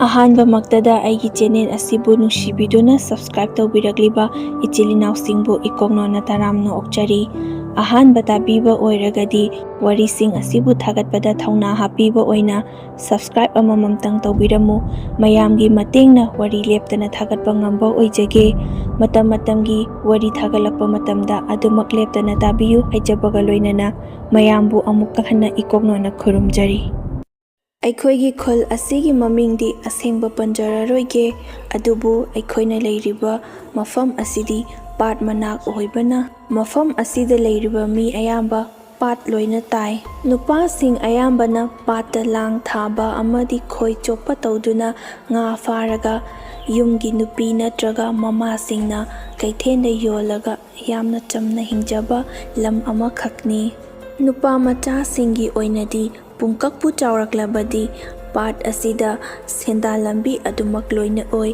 ꯑꯍꯥꯟꯕꯃꯛꯇꯗ ꯑꯩꯒꯤ ꯆꯦꯅꯦꯜ ꯑꯁꯤꯕꯨ ꯅꯨꯡꯁꯤꯕꯤꯗꯨꯅ ꯁꯕꯁꯀ꯭ꯔꯥꯏꯕ ꯇꯧꯕꯤꯔꯛꯂꯤꯕ ꯏꯆꯤꯜ ꯏꯅꯥꯎꯁꯤꯡꯕꯨ ꯏꯀꯣꯛꯅꯣꯅ ꯇꯔꯥꯝꯅ ꯑꯣꯛꯆꯔꯤ꯫ ꯑꯍꯥꯟꯕ ꯇꯥꯕꯤꯕ ꯑꯣꯏꯔꯒꯗꯤ ꯋꯥꯔꯤꯁꯤꯡ ꯑꯁꯤꯕꯨ ꯊꯥꯒꯠꯄꯗ ꯊꯧꯅꯥ ꯍꯥꯞꯄꯤꯕ ꯑꯣꯏꯅ ꯁꯕꯁꯀ꯭ꯔꯥꯏꯕ ꯑꯃꯃꯝꯇꯪ ꯇꯧꯕꯤꯔꯝꯃꯨ꯫ ꯃꯌꯥꯝꯒꯤ ꯃꯇꯦꯡꯅ ꯋꯥꯔꯤ ꯂꯦꯞꯇꯅ ꯊꯥꯒꯠꯄ ꯉꯝꯕ ꯑꯣꯏꯖꯒꯦ꯫ ꯃꯇꯝ ꯃꯇꯝꯒꯤ ꯋꯥꯔꯤ ꯊꯥꯒꯠꯂꯛꯄ ꯃꯇꯝꯗ ꯑꯗꯨꯃꯛ ꯂꯦꯞꯇꯅ ꯇꯥꯕꯤꯌꯨ ꯍꯥꯏꯖꯕꯒ ꯂꯣꯏꯅꯅ ꯃꯌꯥꯝꯕꯨ ꯑꯃꯨꯛꯀ ꯍꯟꯅ ꯏꯀꯣꯛꯅꯣꯅ ꯈꯨꯔꯨꯝꯖꯔꯤ꯫ ꯑꯩꯈꯣꯏꯒꯤ ꯈꯨꯜ ꯑꯁꯤꯒꯤ ꯃꯃꯤꯡꯗꯤ ꯑꯁꯦꯡꯕ ꯄꯟꯖꯔꯔꯣꯏꯒꯦ, ꯑꯗꯨꯕꯨ ꯑꯩꯈꯣꯏꯅ ꯂꯩꯔꯤꯕ ꯃꯐꯝ ꯑꯁꯤꯗꯤ ꯄꯥꯠ ꯃꯅꯥꯛ ꯑꯣꯏꯕꯅ ꯃꯐꯝ ꯑꯁꯤꯗ ꯂꯩꯔꯤꯕ ꯃꯤ ꯑꯌꯥꯝꯕ ꯄꯥꯠ ꯂꯣꯏꯅ ꯇꯥꯏ꯫ ꯅꯨꯄꯥꯁꯤꯡ ꯑꯌꯥꯝꯕꯅ ꯄꯥꯠꯇ ꯂꯥꯡ ꯊꯥꯕ ꯑꯃꯗꯤ ꯈꯣꯏ ꯆꯣꯞꯄ ꯇꯧꯗꯨꯅ ꯉꯥ ꯐꯥꯔꯒ ꯌꯨꯝꯒꯤ ꯅꯨꯄꯤ ꯅꯠꯇ꯭ꯔꯒ ꯃꯃꯥꯁꯤꯡꯅ ꯀꯩꯊꯦꯜꯗ ꯌꯣꯜꯂꯒ ꯌꯥꯝꯅ ꯆꯝꯅ ꯍꯤꯡꯖꯕ ꯂꯝ ꯑꯃꯈꯛꯅꯤ꯫ ꯅꯨꯄꯥ ꯃꯆꯥꯁꯤꯡꯒꯤ ꯑꯣꯏꯅꯗꯤ ꯄꯨꯡꯀꯛꯄꯨ ꯆꯥꯎꯔꯛꯂꯕꯗꯤ ꯄꯥꯠ ꯑꯁꯤꯗ ꯁꯦꯟꯗꯥꯟ ꯂꯝꯕꯤ ꯑꯗꯨꯃꯛ ꯂꯣꯏꯅ ꯑꯣꯏ꯫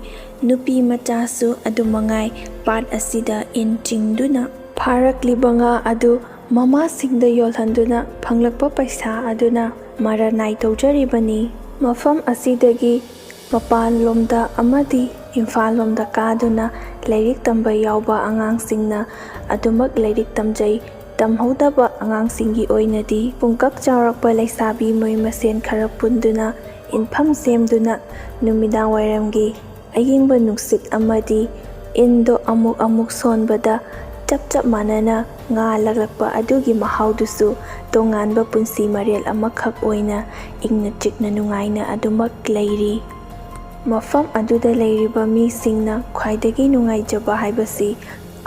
ꯅꯨꯄꯤ ꯃꯆꯥꯁꯨ ꯑꯗꯨꯃꯉꯥꯏ ꯄꯥꯠ ꯑꯁꯤꯗ ꯏꯟ ꯆꯤꯡꯗꯨꯅ ꯐꯥꯔꯛꯂꯤꯕ ꯉꯥ ꯑꯗꯨ ꯃꯃꯥꯁꯤꯡꯗ ꯌꯣꯜꯍꯟꯗꯨꯅ ꯐꯪꯂꯛꯄ ꯄꯩꯁꯥ ꯑꯗꯨꯅ ꯃꯔꯅꯥꯏ ꯇꯧꯖꯔꯤꯕꯅꯤ꯫ ꯃꯐꯝ ꯑꯁꯤꯗꯒꯤ ꯃꯄꯥꯟꯂꯣꯝꯗ ꯑꯃꯗꯤ ꯏꯝꯐꯥꯜꯂꯣꯝꯗ ꯀꯥꯗꯨꯅ ꯂꯥꯏꯔꯤꯛ ꯇꯝꯕ ꯌꯥꯎꯕ ꯑꯉꯥꯡꯁꯤꯡꯅ ꯑꯗꯨꯃꯛ ꯂꯥꯏꯔꯤꯛ ꯇꯝꯖꯩ꯫ ꯇꯝꯍꯧꯗꯕ ꯑꯉꯥꯡꯁꯤꯡꯒꯤ ꯑꯣꯏꯅꯗꯤ ꯄꯨꯡꯀꯛ ꯆꯥꯎꯔꯛꯄ ꯂꯩꯁꯥꯕꯤ ꯃꯣꯏ ꯃꯁꯦꯟ ꯈꯔ ꯄꯨꯟꯗꯨꯅ ꯏꯟꯐꯝ ꯁꯦꯝꯗꯨꯅ ꯅꯨꯃꯤꯗꯥꯡꯋꯥꯏꯔꯝꯒꯤ ꯑꯏꯪꯕ ꯅꯨꯡꯁꯤꯠ ꯑꯃꯗꯤ ꯏꯟꯗꯣ ꯑꯃꯨꯛ ꯑꯃꯨꯛ ꯁꯣꯟꯕꯗ ꯆꯞ ꯃꯥꯟꯅꯅ ꯉꯥ ꯂꯛꯂꯛꯄ ꯑꯗꯨꯒꯤ ꯃꯍꯥꯎꯗꯨꯁꯨ ꯇꯣꯉꯥꯟꯕ ꯄꯨꯟꯁꯤ ꯃꯔꯦꯜ ꯑꯃꯈꯛ ꯑꯣꯏꯅ ꯏꯪꯅ ꯆꯤꯛꯅ ꯅꯨꯡꯉꯥꯏꯅ ꯑꯗꯨꯃꯛ ꯂꯩꯔꯤ꯫ ꯃꯐꯝ ꯑꯗꯨꯗ ꯂꯩꯔꯤꯕ ꯃꯤꯁꯤꯡꯅ ꯈ꯭ꯋꯥꯏꯗꯒꯤ ꯅꯨꯡꯉꯥꯏꯖꯕ ꯍꯥꯏꯕꯁꯤ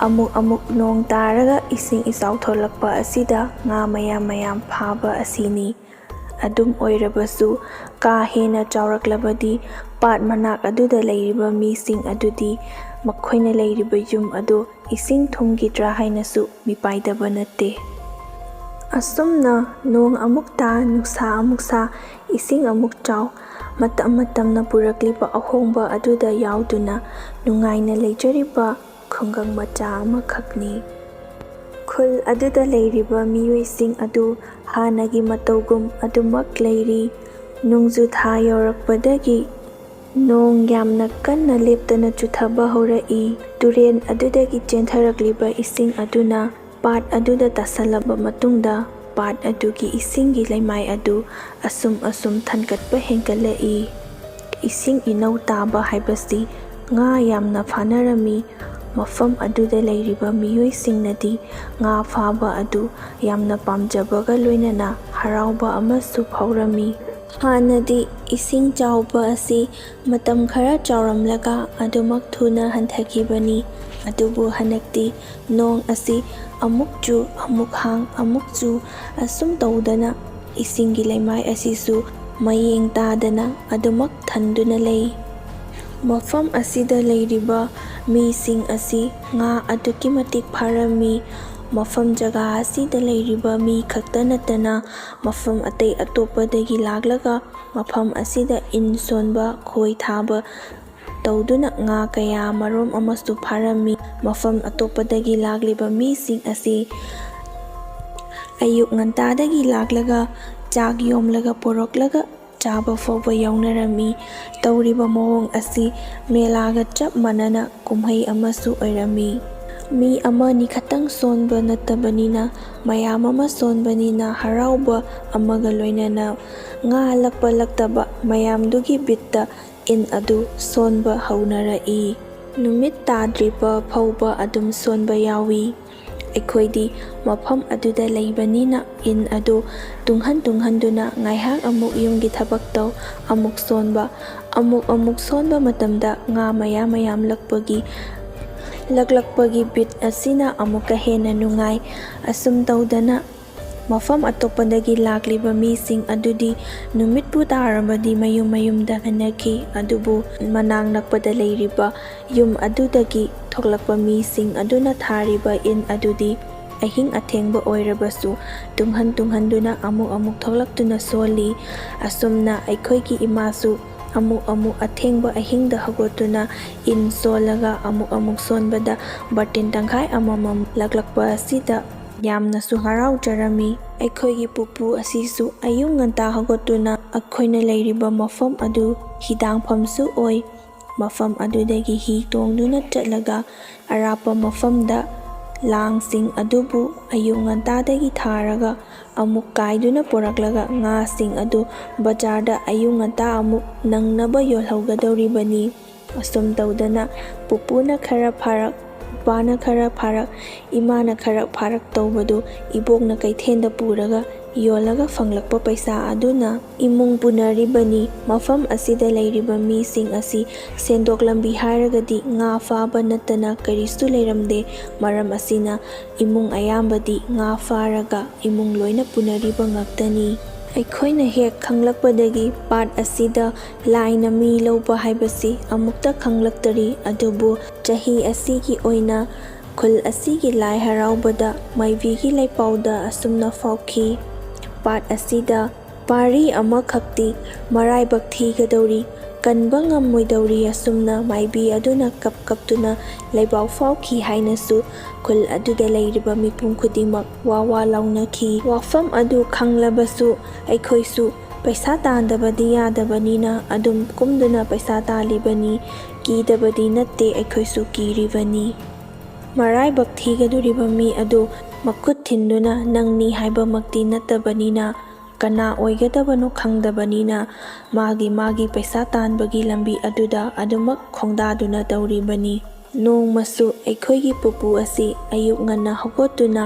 ꯑꯃꯨꯛ ꯑꯃꯨꯛ ꯅꯣꯡ ꯇꯥꯔꯒ ꯏꯁꯤꯡ ꯏꯆꯥꯎ ꯊꯣꯛꯂꯛꯄ ꯑꯁꯤꯗ ꯉꯥ ꯃꯌꯥꯝ ꯐꯥꯕ ꯑꯁꯤꯅꯤ꯫ ꯑꯗꯨꯝ ꯑꯣꯏꯔꯕꯁꯨ ꯀꯥ ꯍꯦꯟꯅ ꯆꯥꯎꯔꯛꯂꯕꯗꯤ ꯄꯥꯠ ꯃꯅꯥꯛ ꯑꯗꯨꯗ ꯂꯩꯔꯤꯕ ꯃꯤꯁꯤꯡ ꯑꯗꯨꯗꯤ ꯃꯈꯣꯏꯅ ꯂꯩꯔꯤꯕ ꯌꯨꯝ ꯑꯗꯨ ꯏꯁꯤꯡ ꯊꯨꯝꯈꯤꯗ꯭ꯔꯥ ꯍꯥꯏꯅꯁꯨ ꯃꯤꯄꯥꯏꯗꯕ ꯅꯠꯇꯦ꯫ ꯑꯁꯨꯝꯅ ꯅꯣꯡ ꯑꯃꯨꯛ ꯇꯥ, ꯅꯨꯡꯁꯥ ꯑꯃꯨꯛ ꯁꯥ, ꯏꯁꯤꯡ ꯑꯃꯨꯛ ꯆꯥꯎ, ꯃꯇꯝ ꯃꯇꯝꯅ ꯄꯨꯔꯛꯂꯤꯕ ꯑꯍꯣꯡꯕ ꯑꯗꯨꯗ ꯌꯥꯎꯗꯨꯅ ꯅꯨꯡꯉꯥꯏꯅ ꯂꯩꯖꯔꯤꯕ ꯈꯨꯡꯒꯪ ꯃꯆꯥ ꯑꯃꯈꯛꯅꯤ꯫ ꯈꯨꯜ ꯑꯗꯨꯗ ꯂꯩꯔꯤꯕ ꯃꯤꯑꯣꯏꯁꯤꯡ ꯑꯗꯨ ꯍꯥꯟꯅꯒꯤ ꯃꯇꯧꯒꯨꯝ ꯑꯗꯨꯃꯛ ꯂꯩꯔꯤ꯫ ꯅꯣꯡꯖꯨ ꯊꯥ ꯌꯧꯔꯛꯄꯗꯒꯤ ꯅꯣꯡ ꯌꯥꯝꯅ ꯀꯟꯅ ꯂꯦꯞꯇꯅ ꯆꯨꯊꯕ ꯍꯧꯔꯛꯏ꯫ ꯇꯨꯔꯦꯜ ꯑꯗꯨꯗꯒꯤ ꯆꯦꯟꯊꯔꯛꯂꯤꯕ ꯏꯁꯤꯡ ꯑꯗꯨꯅ ꯄꯥꯠ ꯑꯗꯨꯗ ꯇꯥꯁꯜꯂꯕ ꯃꯇꯨꯡꯗ ꯄꯥꯠ ꯑꯗꯨꯒꯤ ꯏꯁꯤꯡꯒꯤ ꯂꯩꯃꯥꯏ ꯑꯗꯨ ꯑꯁꯨꯝ ꯊꯟꯒꯠꯄ ꯍꯦꯟꯒꯠꯂꯛꯏ꯫ ꯏꯁꯤꯡ ꯏꯅꯧ ꯇꯥꯕ ꯍꯥꯏꯕꯁꯤ ꯉꯥ ꯌꯥꯝꯅ ꯐꯥꯅꯔꯝꯃꯤ꯫ ꯃꯐꯝ ꯑꯗꯨꯗ ꯂꯩꯔꯤꯕ ꯃꯤꯑꯣꯏꯁꯤꯡꯅꯗꯤ ꯉꯥ ꯐꯥꯕ ꯑꯗꯨ ꯌꯥꯝꯅ ꯄꯥꯝꯖꯕꯒ ꯂꯣꯏꯅꯅ ꯍꯔꯥꯎꯕ ꯑꯃꯁꯨ ꯐꯥꯎꯔꯝꯃꯤ꯫ ꯍꯥꯟꯅꯗꯤ ꯏꯁꯤꯡ ꯆꯥꯎꯕ ꯑꯁꯤ ꯃꯇꯝ ꯈꯔ ꯆꯥꯎꯔꯝꯂꯒ ꯑꯗꯨꯃꯛ ꯊꯨꯅ ꯍꯟꯊꯈꯤꯕꯅꯤ꯫ ꯑꯗꯨꯕꯨ ꯍꯟꯗꯛꯇꯤ ꯅꯣꯡ ꯑꯁꯤ ꯑꯃꯨꯛ ꯆꯨ, ꯑꯃꯨꯛ ꯍꯥꯡ, ꯑꯃꯨꯛ ꯆꯨ ꯑꯁꯨꯝ ꯇꯧꯗꯅ ꯏꯁꯤꯡꯒꯤ ꯂꯩꯃꯥꯏ ꯑꯁꯤꯁꯨ ꯃꯌꯦꯡ ꯇꯥꯗꯅ ꯑꯗꯨꯃꯛ ꯊꯟꯗꯨꯅ ꯂꯩ꯫ ꯃꯐꯝ ꯑꯁꯤꯗ ꯂꯩꯔꯤꯕ ꯃꯤꯁꯤꯡ ꯑꯁꯤ ꯉꯥ ꯑꯗꯨꯛꯀꯤ ꯃꯇꯤꯛ ꯐꯥꯔꯝꯃꯤ꯫ ꯃꯐꯝ ꯖꯒꯥ ꯑꯁꯤꯗ ꯂꯩꯔꯤꯕ ꯃꯤ ꯈꯛꯇ ꯅꯠꯇꯅ ꯃꯐꯝ ꯑꯇꯩ ꯑꯇꯣꯞꯄꯗꯒꯤ ꯂꯥꯛꯂꯒ ꯃꯐꯝ ꯑꯁꯤꯗ ꯏꯟ ꯁꯣꯟꯕ, ꯈꯣꯏ ꯊꯥꯕ ꯇꯧꯗꯨꯅ ꯉꯥ ꯀꯌꯥ ꯃꯔꯨꯝ ꯑꯃꯁꯨ ꯐꯥꯔꯝꯃꯤ꯫ ꯃꯐꯝ ꯑꯇꯣꯞꯄꯗꯒꯤ ꯂꯥꯛꯂꯤꯕ ꯃꯤꯁꯤꯡ ꯑꯁꯤ ꯑꯌꯨꯛ ꯉꯟꯇꯥꯗꯒꯤ ꯂꯥꯛꯂꯒ ꯆꯥꯛ ꯌꯣꯝꯂꯒ ꯄꯨꯔꯛꯂꯒ ꯆꯥꯕ ꯐꯥꯎꯕ ꯌꯥꯎꯅꯔꯝꯃꯤ꯫ ꯇꯧꯔꯤꯕ ꯃꯑꯣꯡ ꯑꯁꯤ ꯃꯦꯂꯥꯒ ꯆꯞ ꯃꯥꯟꯅꯅ ꯀꯨꯝꯍꯩ ꯑꯃꯁꯨ ꯑꯣꯏꯔꯝꯃꯤ꯫ ꯃꯤ ꯑꯃꯅꯤ ꯈꯛꯇꯪ ꯁꯣꯟꯕ ꯅꯠꯇꯕꯅꯤꯅ ꯃꯌꯥꯝ ꯑꯃ ꯁꯣꯟꯕꯅꯤꯅ ꯍꯔꯥꯎꯕ ꯑꯃꯒ ꯂꯣꯏꯅꯅ ꯉꯥ ꯂꯛꯄ ꯂꯛꯇꯕ ꯃꯌꯥꯝꯗꯨꯒꯤ ꯕꯤꯠꯇ ꯏꯟ ꯑꯗꯨ ꯁꯣꯟꯕ ꯍꯧꯅꯔꯛꯏ꯫ ꯅꯨꯃꯤꯠ ꯇꯥꯗ꯭ꯔꯤꯕ ꯐꯥꯎꯕ ꯑꯗꯨꯝ ꯁꯣꯟꯕ ꯌꯥꯎꯏ꯫ ꯑꯩꯈꯣꯏꯗꯤ ꯃꯐꯝ ꯑꯗꯨꯗ ꯂꯩꯕꯅꯤꯅ ꯏꯟ ꯑꯗꯨ ꯇꯨꯡꯍꯟꯗꯨꯅ ꯉꯥꯏꯍꯥꯛ ꯑꯃꯨꯛ ꯌꯨꯝꯒꯤ ꯊꯕꯛ ꯇꯧ, ꯑꯃꯨꯛ ꯁꯣꯟꯕ, ꯑꯃꯨꯛ ꯁꯣꯟꯕ ꯃꯇꯝꯗ ꯉꯥ ꯃꯌꯥꯝ ꯂꯛꯂꯛꯄꯒꯤ ꯕꯤꯠ ꯑꯁꯤꯅ ꯑꯃꯨꯛꯀ ꯍꯦꯟꯅ ꯅꯨꯡꯉꯥꯏ꯫ ꯑꯁꯨꯝ ꯇꯧꯗꯅ ꯃꯐꯝ ꯑꯇꯣꯞꯄꯗꯒꯤ ꯂꯥꯛꯂꯤꯕ ꯃꯤꯁꯤꯡ ꯑꯗꯨꯗꯤ ꯅꯨꯃꯤꯠꯄꯨ ꯇꯥꯔꯕꯗꯤ ꯃꯌꯨꯝꯗ ꯍꯟꯅꯈꯤ꯫ ꯑꯗꯨꯕꯨ ꯃꯅꯥꯛ ꯅꯛꯄꯗ ꯂꯩꯔꯤꯕ ꯌꯨꯝ ꯑꯗꯨꯗꯒꯤ ꯊꯣꯛꯂꯛꯄ ꯃꯤꯁꯤꯡ ꯑꯗꯨꯅ ꯊꯥꯔꯤꯕ ꯏꯟ ꯑꯗꯨꯗꯤ ꯑꯍꯤꯡ ꯑꯊꯦꯡꯕ ꯑꯣꯏꯔꯕꯁꯨ ꯇꯨꯡꯍꯟꯗꯨꯅ ꯑꯃꯨꯛ ꯊꯣꯛꯂꯛꯇꯨꯅ ꯁꯣꯜꯂꯤ꯫ ꯑꯁꯨꯝꯅ ꯑꯩꯈꯣꯏꯒꯤ ꯏꯃꯥꯁꯨ ꯑꯃꯨꯛ ꯑꯊꯦꯡꯕ ꯑꯍꯤꯡꯗ ꯍꯧꯒꯠꯇꯨꯅ ꯏꯟ ꯁꯣꯜꯂꯒ ꯑꯃꯨꯛ ꯁꯣꯟꯕꯗ ꯕꯥꯔꯇꯤꯟ ꯇꯪꯈꯥꯏ ꯑꯃꯃꯝ ꯂꯛꯂꯛꯄ ꯑꯁꯤꯗ ꯌꯥꯝꯅꯁꯨ ꯍꯔꯥꯎꯖꯔꯝꯃꯤ꯫ ꯑꯩꯈꯣꯏꯒꯤ ꯄꯨꯄꯨ ꯑꯁꯤꯁꯨ ꯑꯌꯨꯛ ꯉꯟꯇꯥ ꯍꯧꯒꯠꯇꯨꯅ ꯑꯩꯈꯣꯏꯅ ꯂꯩꯔꯤꯕ ꯃꯐꯝ ꯑꯗꯨ ꯍꯤꯗꯥꯡꯐꯝꯁꯨ ꯑꯣꯏ꯫ ꯃꯐꯝ ꯑꯗꯨꯗꯒꯤ ꯍꯤ ꯇꯣꯡꯗꯨꯅ ꯆꯠꯂꯒ ꯑꯔꯥꯞꯄ ꯃꯐꯝꯗ ꯂꯥꯡꯁꯤꯡ ꯑꯗꯨꯕꯨ ꯑꯌꯨꯛ ꯉꯟꯇꯥꯗꯒꯤ ꯊꯥꯔꯒ ꯑꯃꯨꯛ ꯀꯥꯏꯗꯨꯅ ꯄꯨꯔꯛꯂꯒ ꯉꯥꯁꯤꯡ ꯑꯗꯨ ꯕꯖꯥꯔꯗ ꯑꯌꯨꯛ ꯉꯟꯇꯥ ꯑꯃꯨꯛ ꯅꯪꯅꯕ ꯌꯣꯜꯍꯧꯒꯗꯧꯔꯤꯕꯅꯤ꯫ ꯑꯁꯨꯝ ꯇꯧꯗꯅ ꯄꯨꯄꯨꯅ ꯈꯔ ꯐꯥꯔꯛ, ꯏꯄꯥꯅ ꯈꯔ ꯐꯥꯔꯛ, ꯏꯃꯥꯅ ꯈꯔ ꯐꯥꯔꯛ ꯇꯧꯕꯗꯨ ꯏꯕꯣꯛꯅ ꯀꯩꯊꯦꯜꯗ ꯄꯨꯔꯒ ꯌꯣꯜꯂꯒ ꯐꯪꯂꯛꯄ ꯄꯩꯁꯥ ꯑꯗꯨꯅ ꯏꯃꯨꯡ ꯄꯨꯅꯔꯤꯕꯅꯤ꯫ ꯃꯐꯝ ꯑꯁꯤꯗ ꯂꯩꯔꯤꯕ ꯃꯤꯁꯤꯡ ꯑꯁꯤ ꯁꯦꯟꯊꯣꯛ ꯂꯝꯕꯤ ꯍꯥꯏꯔꯒꯗꯤ ꯉꯥ ꯐꯥꯕ ꯅꯠꯇꯅ ꯀꯔꯤꯁꯨ ꯂꯩꯔꯝꯗꯦ꯫ ꯃꯔꯝ ꯑꯁꯤꯅ ꯏꯃꯨꯡ ꯑꯌꯥꯝꯕꯗꯤ ꯉꯥ ꯐꯥꯔꯒ ꯏꯃꯨꯡ ꯂꯣꯏꯅ ꯄꯨꯅꯔꯤꯕ ꯉꯥꯛꯇꯅꯤ꯫ ꯑꯩꯈꯣꯏꯅ ꯍꯦꯛ ꯈꯪꯂꯛꯄꯗꯒꯤ ꯄꯥꯠ ꯑꯁꯤꯗ ꯂꯥꯏꯅ ꯃꯤ ꯂꯧꯕ ꯍꯥꯏꯕꯁꯤ ꯑꯃꯨꯛꯇ ꯈꯪꯂꯛꯇꯔꯤ꯫ ꯑꯗꯨꯕꯨ ꯆꯍꯤ ꯑꯁꯤꯒꯤ ꯑꯣꯏꯅ ꯈꯨꯜ ꯑꯁꯤꯒꯤ ꯂꯥꯏ ꯍꯔꯥꯎꯕꯗ ꯃꯥꯏꯕꯤꯒꯤ ꯂꯩꯄꯥꯎꯗ ꯑꯁꯨꯝꯅ ꯐꯥꯎꯈꯤ: ꯄꯥꯠ ꯑꯁꯤꯗ ꯄꯥꯔꯤ ꯑꯃꯈꯛꯇꯤ ꯃꯔꯥꯏꯕꯛ ꯊꯤꯒꯗꯧꯔꯤ, ꯀꯟꯕ ꯉꯝꯃꯣꯏꯗꯧꯔꯤ꯫ ꯑꯁꯨꯝꯅ ꯃꯥꯏꯕꯤ ꯑꯗꯨꯅ ꯀꯞ ꯀꯞꯇꯨꯅ ꯂꯩꯕꯥꯎ ꯐꯥꯎꯈꯤ ꯍꯥꯏꯅꯁꯨ ꯈꯨꯜ ꯑꯗꯨꯗ ꯂꯩꯔꯤꯕ ꯃꯤꯄꯨꯝ ꯈꯨꯗꯤꯡꯃꯛ ꯋꯥ ꯋꯥ ꯂꯥꯎꯅꯈꯤ꯫ ꯋꯥꯐꯝ ꯑꯗꯨ ꯈꯪꯂꯕꯁꯨ ꯑꯩꯈꯣꯏꯁꯨ ꯄꯩꯁꯥ ꯇꯥꯟꯗꯕꯗꯤ ꯌꯥꯗꯕꯅꯤꯅ ꯑꯗꯨꯝ ꯀꯨꯝꯗꯨꯅ ꯄꯩꯁꯥ ꯇꯥꯜꯂꯤꯕꯅꯤ꯫ ꯀꯤꯗꯕꯗꯤ ꯅꯠꯇꯦ, ꯑꯩꯈꯣꯏꯁꯨ ꯀꯤꯔꯤꯕꯅꯤ꯫ ꯃꯔꯥꯏꯕꯛ ꯊꯤꯒꯗꯧꯔꯤꯕ ꯃꯤ ꯑꯗꯨ ꯃꯈꯨꯠ ꯊꯤꯟꯗꯨꯅ ꯅꯪꯅꯤ ꯍꯥꯏꯕꯃꯛꯇꯤ ꯅꯠꯇꯕꯅꯤꯅ, ꯀꯅꯥ ꯑꯣꯏꯒꯗꯕꯅꯣ ꯈꯪꯗꯕꯅꯤꯅ ꯃꯥꯒꯤ ꯄꯩꯁꯥ ꯇꯥꯟꯕꯒꯤ ꯂꯝꯕꯤ ꯑꯗꯨꯗ ꯑꯗꯨꯃꯛ ꯈꯣꯡꯗꯥꯗꯨꯅ ꯇꯧꯔꯤꯕꯅꯤ꯫ ꯅꯣꯡꯃꯁꯨ ꯑꯩꯈꯣꯏꯒꯤ ꯄꯨꯄꯨ ꯑꯁꯤ ꯑꯌꯨꯛ ꯉꯟꯅ ꯍꯧꯒꯠꯇꯨꯅ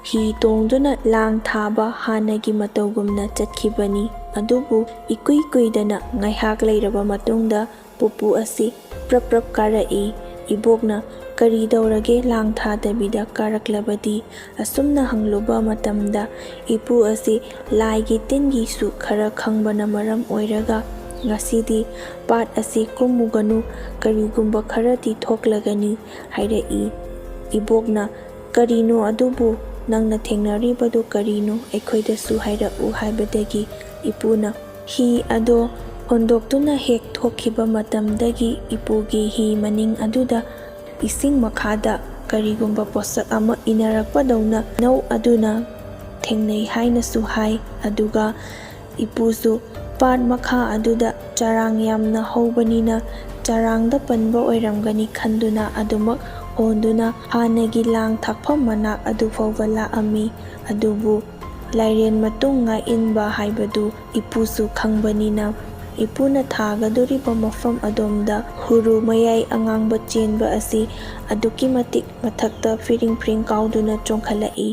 ꯍꯤ ꯇꯣꯡꯗꯨꯅ ꯂꯥꯡ ꯊꯥꯕ ꯍꯥꯟꯅꯒꯤ ꯃꯇꯧꯒꯨꯝꯅ ꯆꯠꯈꯤꯕꯅꯤ꯫ ꯑꯗꯨꯕꯨ ꯏꯀꯨꯏ ꯀꯨꯏꯗꯅ ꯉꯥꯏꯍꯥꯛ ꯂꯩꯔꯕ ꯃꯇꯨꯡꯗ ꯄꯨꯄꯨ ꯑꯁꯤ ꯄ꯭ꯔꯞ ꯄ꯭ꯔꯞ ꯀꯥꯔꯛꯏ꯫ ꯏꯕꯣꯛꯅ "ꯀꯔꯤ ꯇꯧꯔꯒꯦ ꯂꯥꯡ ꯊꯥꯗꯕꯤꯗ ꯀꯥꯔꯛꯂꯕꯗꯤ?" ꯑꯁꯨꯝꯅ ꯍꯪꯂꯨꯕ ꯃꯇꯝꯗ ꯏꯄꯨ ꯑꯁꯤ ꯂꯥꯏꯒꯤ ꯇꯤꯟꯒꯤꯁꯨ ꯈꯔ ꯈꯪꯕꯅ ꯃꯔꯝ ꯑꯣꯏꯔꯒ "ꯉꯁꯤꯗꯤ ꯄꯥꯠ ꯑꯁꯤ ꯀꯨꯝꯃꯨꯒꯅꯨ, ꯀꯔꯤꯒꯨꯝꯕ ꯈꯔꯗꯤ ꯊꯣꯛꯂꯒꯅꯤ" ꯍꯥꯏꯔꯛꯏ꯫ ꯏꯕꯣꯛꯅ "ꯀꯔꯤꯅꯣ ꯑꯗꯨꯕꯨ? ꯅꯪꯅ ꯊꯦꯡꯅꯔꯤꯕꯗꯨ ꯀꯔꯤꯅꯣ? ꯑꯩꯈꯣꯏꯗꯁꯨ ꯍꯥꯏꯔꯛꯎ" ꯍꯥꯏꯕꯗꯒꯤ ꯏꯄꯨꯅ ꯍꯤ ꯑꯗꯣ ꯍꯣꯟꯗꯣꯛꯇꯨꯅ ꯍꯦꯛ ꯊꯣꯛꯈꯤꯕ ꯃꯇꯝꯗꯒꯤ ꯏꯄꯨꯒꯤ ꯍꯤ ꯃꯅꯤꯡ ꯑꯗꯨꯗ ꯏꯁꯤꯡ ꯃꯈꯥꯗ ꯀꯔꯤꯒꯨꯝꯕ ꯄꯣꯠꯁꯛ ꯑꯃ ꯏꯟꯅꯔꯛꯄꯗꯧꯅ ꯏꯅꯧ ꯑꯗꯨꯅ ꯊꯦꯡꯅꯩ ꯍꯥꯏꯅꯁꯨ ꯍꯥꯏ꯫ ꯑꯗꯨꯒ ꯏꯄꯨꯁꯨ ꯄꯥꯠ ꯃꯈꯥ ꯑꯗꯨꯗ ꯆꯔꯥꯡ ꯌꯥꯝꯅ ꯍꯧꯕꯅꯤꯅ ꯆꯔꯥꯡꯗ ꯄꯟꯕ ꯑꯣꯏꯔꯝꯒꯅꯤ ꯈꯟꯗꯨꯅ ꯑꯗꯨꯃꯛ ꯍꯣꯟꯗꯨꯅ ꯍꯥꯟꯅꯒꯤ ꯂꯥꯡ ꯊꯥꯛꯐꯝ ꯃꯅꯥꯛ ꯑꯗꯨꯐꯥꯎꯕ ꯂꯥꯛꯑꯝꯃꯤ꯫ ꯑꯗꯨꯕꯨ ꯂꯥꯏꯔꯦꯟ ꯃꯇꯨꯡ ꯉꯥꯛꯏꯟꯕ ꯍꯥꯏꯕꯗꯨ ꯏꯄꯨꯁꯨ ꯈꯪꯕꯅꯤꯅ ꯏꯄꯨꯅ ꯊꯥꯒꯗꯧꯔꯤꯕ ꯃꯐꯝ ꯑꯗꯣꯝꯗ ꯍꯨꯔꯨ ꯃꯌꯥꯏ ꯑꯉꯥꯡꯕ ꯆꯦꯟꯕ ꯑꯁꯤ ꯑꯗꯨꯛꯀꯤ ꯃꯇꯤꯛ ꯃꯊꯛꯇ ꯐꯤꯔꯤꯡ ꯐꯤꯔꯤꯡ ꯀꯥꯎꯗꯨꯅ ꯆꯣꯡꯈꯠꯂꯛꯏ꯫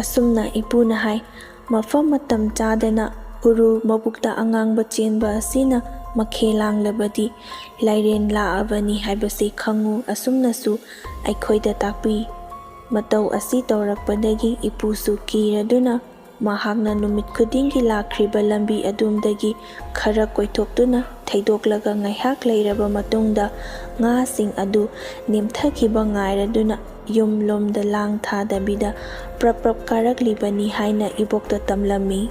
ꯑꯁꯨꯝꯅ ꯏꯄꯨꯅ ꯍꯥꯏ: "ꯃꯐꯝ ꯃꯇꯝ ꯆꯥꯗꯅ ꯍꯨꯔꯨ ꯃꯕꯨꯛꯇ ꯑꯉꯥꯡꯕ ꯆꯦꯟꯕ ꯑꯁꯤꯅ ꯃꯈꯦ ꯂꯥꯡꯂꯕꯗꯤ ꯂꯥꯏꯔꯦꯟ ꯂꯥꯛꯑꯕꯅꯤ ꯍꯥꯏꯕꯁꯤ ꯈꯪꯉꯨ" ꯑꯁꯨꯝꯅꯁꯨ ꯑꯩꯈꯣꯏꯗ ꯇꯥꯛꯄꯤ꯫ ꯃꯇꯧ ꯑꯁꯤ ꯇꯧꯔꯛꯄꯗꯒꯤ ꯏꯄꯨꯁꯨ ꯀꯤꯔꯗꯨꯅ ꯃꯍꯥꯛꯅ ꯅꯨꯃꯤꯠ ꯈꯨꯗꯤꯡꯒꯤ ꯂꯥꯛꯈ꯭ꯔꯤꯕ ꯂꯝꯕꯤ ꯑꯗꯨꯝꯗꯒꯤ ꯈꯔ ꯀꯣꯏꯊꯣꯛꯇꯨꯅ ꯊꯩꯗꯣꯛꯂꯒ ꯉꯥꯏꯍꯥꯛ ꯂꯩꯔꯕ ꯃꯇꯨꯡꯗ ꯉꯥꯁꯤꯡ ꯑꯗꯨ ꯅꯦꯝꯊꯈꯤꯕ ꯉꯥꯏꯔꯗꯨꯅ ꯌꯨꯝ ꯂꯣꯝꯗ ꯂꯥꯡ ꯊꯥꯗꯕꯤꯗ ꯄ꯭ꯔꯞ ꯄ꯭ꯔꯞ ꯀꯥꯔꯛꯂꯤꯕꯅꯤ ꯍꯥꯏꯅ ꯏꯕꯣꯛꯇ ꯇꯝꯂꯝꯃꯤ꯫